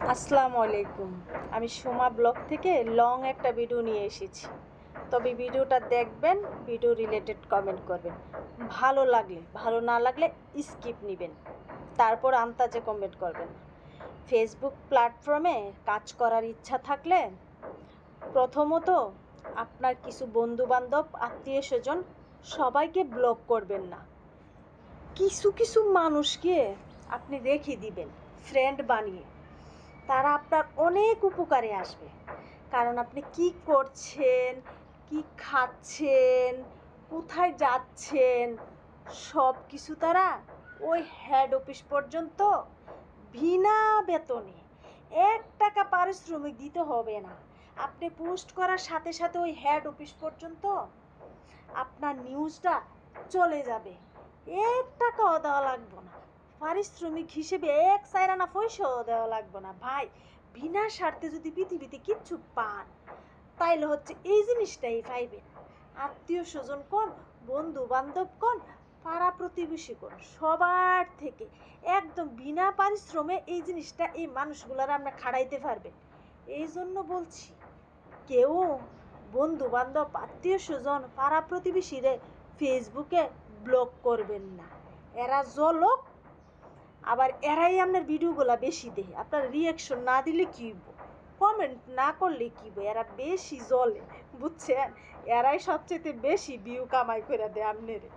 আসসালামু আলাইকুম। আমি সোমা ব্লগ থেকে লং একটা ভিডিও নিয়ে এসেছি। তবে ভিডিওটা দেখবেন, ভিডিও রিলেটেড কমেন্ট করবেন। ভালো লাগলে, ভালো না লাগলে স্কিপ নেবেন। তারপর আন্তাজে কমেন্ট করবেন। ফেসবুক প্ল্যাটফর্মে কাজ করার ইচ্ছা থাকলে প্রথমত আপনার কিছু বন্ধুবান্ধব, আত্মীয়-স্বজন সবাইকে ব্লক করবেন না। কিছু কিছু মানুষকে আপনি রেখে দিবেন ফ্রেন্ড বানিয়ে। তারা আপনার অনেক উপকারে আসবে। কারণ আপনি কি করছেন, কি খাচ্ছেন, কোথায় যাচ্ছেন, সব কিছু তারা ওই হেড অফিস পর্যন্ত বিনা বেতনে ১ টাকা পারিশ্রমিক দিতে হবে না। আপনি পোস্ট করার সাথে সাথে ওই হেড অফিস পর্যন্ত আপনার নিউজটা চলে যাবে। ১ টাকাও দেওয়া লাগবে না। পারিশ্রমিক হিসেবে ১ চাইরানা পয়সাও দেওয়া লাগবে না। ভাই, বিনা স্বার্থে যদি পৃথিবীতে কিচ্ছু পান, তাইলে হচ্ছে এই জিনিসটাই পাইবেন। আত্মীয়-স্বজন কোন, বন্ধু-বান্ধব কোন, পাড়া প্রতিবেশী কোন, সবার থেকে একদম বিনা পারিশ্রমে এই জিনিসটা এই মানুষগুলার আমরা খাড়াইতে পারবেন। এই জন্য বলছি, কেউ বন্ধু-বান্ধব, আত্মীয়-স্বজন, পাড়া প্রতিবেশীরে ফেসবুকে ব্লক করবেন না। এরা জলক, আবার এরাই আপনার ভিডিওগুলা বেশি দেখে। আপনার রিয়াকশন না দিলে কী হইব, কমেন্ট না করলে কী হইব, এরা বেশি জ্বলে, বুঝছেন? এরাই সবচেয়ে বেশি ভিউ কামাই করে দেয় আপনারে।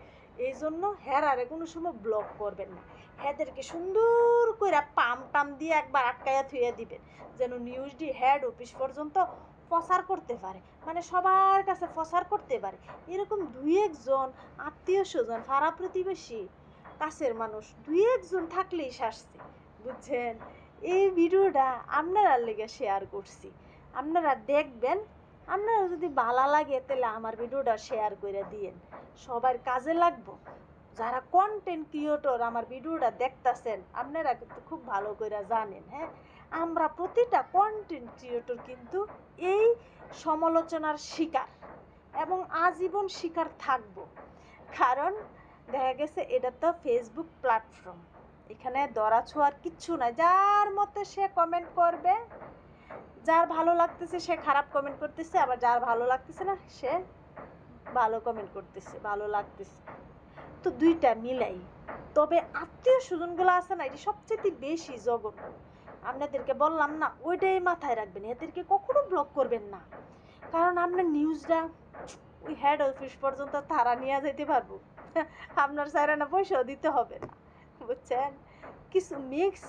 এই জন্য হেরারে কোনো সময় ব্লক করবেন না। হেদেরকে সুন্দর করে পাম টাম দিয়ে একবার আটকাইয়া থুইয়া দিবেন, যেন নিউজটি হেড অফিস পর্যন্ত প্রচার করতে পারে, মানে সবার কাছে প্রচার করতে পারে। এরকম ২-১ জন আত্মীয়-স্বজন, পাড়া প্রতিবেশী, কাছের মানুষ ২-১ জন থাকলেই শাসছে, বুঝছেন? এই ভিডিওটা আপনারা লেগে শেয়ার করছি। আপনারা দেখবেন, আপনারা যদি ভালো লাগে তাহলে আমার ভিডিওটা শেয়ার করে দিয়েন, সবার কাজে লাগবো। যারা কন্টেন্ট ক্রিয়েটর আমার ভিডিওটা দেখতেছেন, আপনারা কিন্তু খুব ভালো করে জানেন, হ্যাঁ, আমরা প্রতিটা কন্টেন্ট ক্রিয়েটর কিন্তু এই সমালোচনার শিকার এবং আজীবন শিকার থাকবো। কারণ দেখা গেছে এটা তো ফেসবুক প্ল্যাটফর্ম, এখানে ধরা ছোঁয়ার কিচ্ছু নাই। যার মতে সে কমেন্ট করবে, যার ভালো লাগতেছে সে খারাপ কমেন্ট করতেছে, আবার যার ভালো লাগতেছে না সে ভালো কমেন্ট করতেছে, ভালো লাগতেছে। তো দুইটা মিলাই। তবে আত্মীয় স্বজনগুলো আছে না, এটি সবচেয়ে বেশি জঘন্য। আপনাদেরকে বললাম না, ওইটাই মাথায় রাখবেন, এদেরকে কখনো ব্লক করবেন না। কারণ আপনার নিউজটা ওই হেড অফিস পর্যন্ত তারা নিয়ে যেতে পারবো, আপনার চাইরানা পয়সাও দিতে হবে না, বুঝছেন? কিছু মিক্স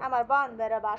আমার বান্ধবীরা